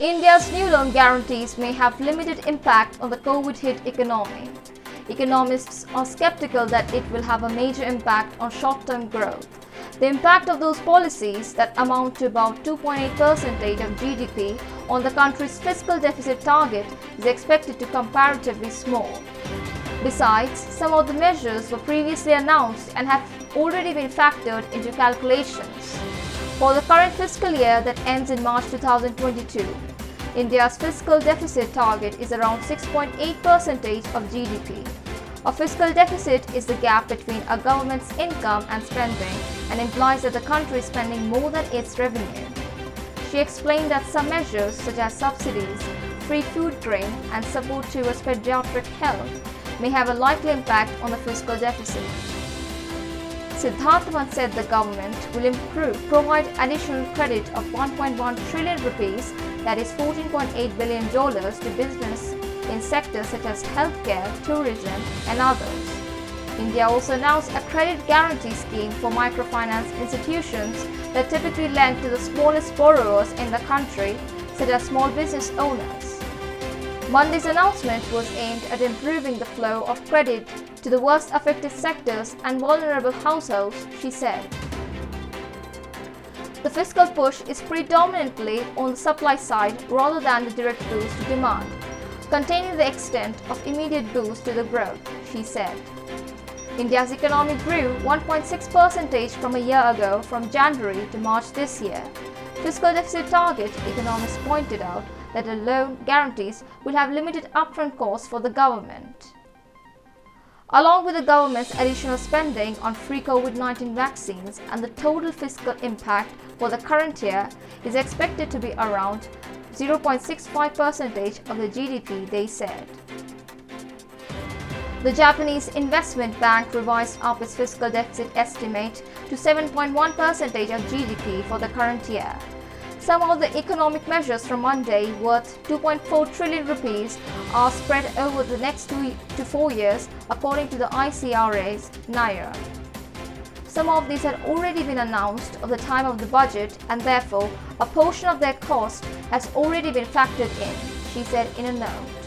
India's new loan guarantees may have limited impact on the COVID-hit economy. Economists are skeptical that it will have a major impact on short-term growth. The impact of those policies that amount to about 2.8% of GDP on the country's fiscal deficit target is expected to be comparatively small. Besides, some of the measures were previously announced and have already been factored into calculations. For the current fiscal year that ends in March 2022, India's fiscal deficit target is around 6.8% of GDP. A fiscal deficit is the gap between a government's income and spending and implies that the country is spending more than its revenue. She explained that some measures such as subsidies, free food grain, and support towards pediatric health may have a likely impact on the fiscal deficit. Siddharthavan said the government will provide additional credit of 1.1 trillion rupees, that is $14.8 billion, to business in sectors such as healthcare, tourism, and others. India also announced a credit guarantee scheme for microfinance institutions that typically lend to the smallest borrowers in the country, such as small business owners. Monday's announcement was aimed at improving the flow of credit to the worst affected sectors and vulnerable households, she said. The fiscal push is predominantly on the supply side rather than the direct boost to demand, containing the extent of immediate boost to the growth, she said. India's economy grew 1.6% from a year ago from January to March this year. Fiscal deficit target, economists pointed out that the loan guarantees will have limited upfront costs for the government. Along with the government's additional spending on free COVID-19 vaccines, and the total fiscal impact for the current year is expected to be around 0.65% of the GDP, they said. The Japanese Investment Bank revised up its fiscal deficit estimate to 7.1% of GDP for the current year. Some of the economic measures from Monday, worth 2.4 trillion rupees, are spread over the next 2 to 4 years, according to the ICRA's Naira. Some of these had already been announced at the time of the budget, and therefore a portion of their cost has already been factored in, she said in a note.